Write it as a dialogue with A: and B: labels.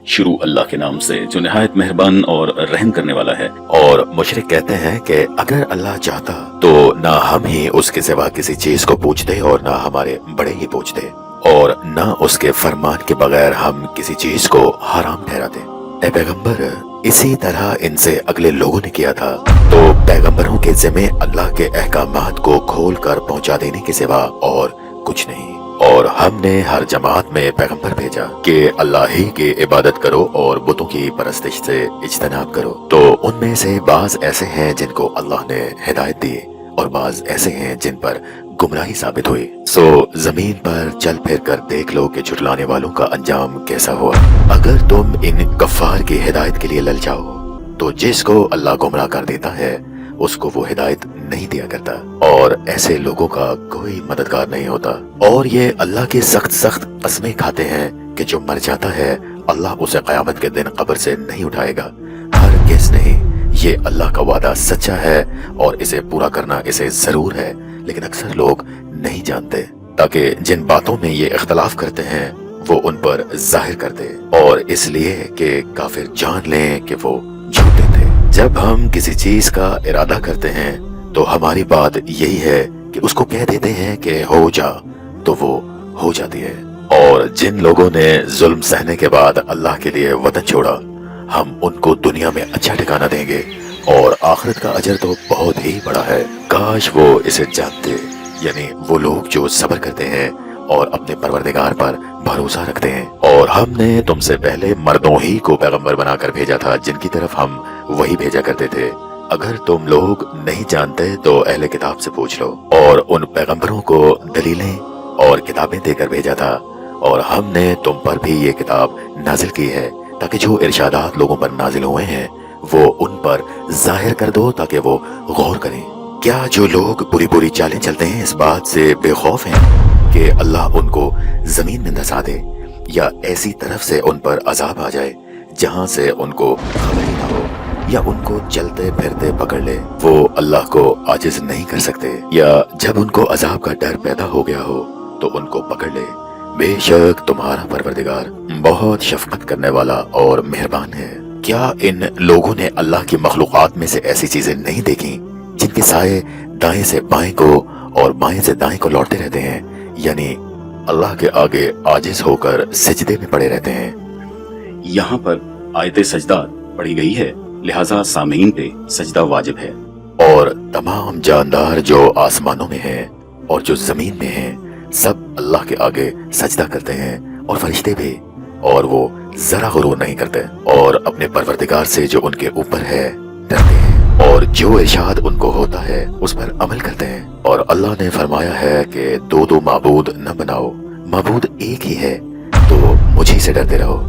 A: شروع اللہ کے نام سے جو نہایت مہربان اور رحم کرنے والا ہے۔
B: اور مشرک کہتے ہیں کہ اگر اللہ چاہتا تو نہ ہم ہی اس کے سوا کسی چیز کو پوچھتے اور نہ ہمارے بڑے ہی پوچھتے، اور نہ اس کے فرمان کے بغیر ہم کسی چیز کو حرام ٹھہراتے۔ اے پیغمبر، اسی طرح ان سے اگلے لوگوں نے کیا تھا، تو پیغمبروں کے ذمہ اللہ کے احکامات کو کھول کر پہنچا دینے کے سوا اور کچھ نہیں۔ اور ہم نے ہر جماعت میں پیغمبر بھیجا کہ اللہ ہی کی عبادت کرو اور بتوں کی پرستش سے اجتناب کرو، تو ان میں سے بعض ایسے ہیں جن کو اللہ نے ہدایت دی اور بعض ایسے ہیں جن پر گمراہی ثابت ہوئی۔ سو زمین پر چل پھر کر دیکھ لو کہ جھٹلانے والوں کا انجام کیسا ہوا۔ اگر تم ان کفار کی ہدایت کے لیے للچاؤ تو جس کو اللہ گمراہ کر دیتا ہے اس کو وہ ہدایت نہیں دیا کرتا، اور ایسے لوگوں کا کوئی مددگار نہیں ہوتا۔ اور یہ اللہ کی سخت سخت قسمیں کھاتے ہیں کہ جو مر جاتا ہے اللہ اسے قیامت کے دن قبر سے نہیں اٹھائے گا، ہرگز نہیں۔ یہ اللہ کا وعدہ سچا ہے اور اسے پورا کرنا اسے ضرور ہے، لیکن اکثر لوگ نہیں جانتے، تاکہ جن باتوں میں یہ اختلاف کرتے ہیں وہ ان پر ظاہر کر دے، اور اس لیے کہ کافر جان لیں کہ وہ جھوٹے تھے۔ جب ہم کسی چیز کا ارادہ کرتے ہیں تو ہماری بات یہی ہے کہ اس کو کہہ دیتے ہیں کہ ہو جا، تو وہ ہو جاتی ہے۔ اور جن لوگوں نے ظلم سہنے کے بعد اللہ کے لیے وطن چھوڑا، ہم ان کو دنیا میں اچھا ٹھکانہ دیں گے، اور آخرت کا اجر تو بہت ہی بڑا ہے۔ کاش وہ اسے جانتے، یعنی وہ لوگ جو صبر کرتے ہیں اور اپنے پروردگار پر بھروسہ رکھتے ہیں۔ اور ہم نے تم سے پہلے مردوں ہی کو پیغمبر بنا کر بھیجا تھا جن کی طرف ہم وہی بھیجا کرتے تھے۔ اگر تم لوگ نہیں جانتے تو اہل کتاب سے پوچھ لو، اور ان پیغمبروں کو دلیلیں اور کتابیں دے کر بھیجا تھا، اور ہم نے تم پر بھی یہ کتاب نازل کی ہے تاکہ جو ارشادات لوگوں پر نازل ہوئے ہیں وہ ان پر ظاہر کر دو تاکہ وہ غور کریں۔ کیا جو لوگ بری بری چالیں چلتے ہیں اس بات سے بے خوف ہیں کہ اللہ ان کو زمین میں دھسا دے، یا ایسی طرف سے ان پر عذاب آ جائے جہاں سے ان کو خبر ہی نہ ہو، یا ان کو چلتے پھرتے پکڑ لے؟ وہ اللہ کو عاجز نہیں کر سکتے، یا جب ان کو عذاب کا ڈر پیدا ہو گیا ہو تو ان کو پکڑ لے۔ بے شک تمہارا پروردگار بہت شفقت کرنے والا اور مہربان ہے۔ کیا ان لوگوں نے اللہ کی مخلوقات میں سے ایسی چیزیں نہیں دیکھیں جن کے سائے دائیں سے بائیں کو اور بائیں سے دائیں کو لوٹتے رہتے ہیں، یعنی اللہ کے آگے عاجز ہو کر سجدے میں پڑے رہتے ہیں؟
A: یہاں پر آیت سجدہ پڑھی گئی ہے، لہٰذا سامعین پہ سجدہ واجب ہے۔
B: اور تمام جاندار جو آسمانوں میں ہیں اور جو زمین میں ہیں سب اللہ کے آگے سجدہ کرتے ہیں، اور فرشتے بھی، اور وہ ذرا غرور نہیں کرتے، اور اپنے پروردگار سے جو ان کے اوپر ہے ڈرتے ہیں، اور جو ارشاد ان کو ہوتا ہے اس پر عمل کرتے ہیں۔ اور اللہ نے فرمایا ہے کہ دو معبود نہ بناؤ، معبود ایک ہی ہے، تو مجھے سے ڈرتے رہو۔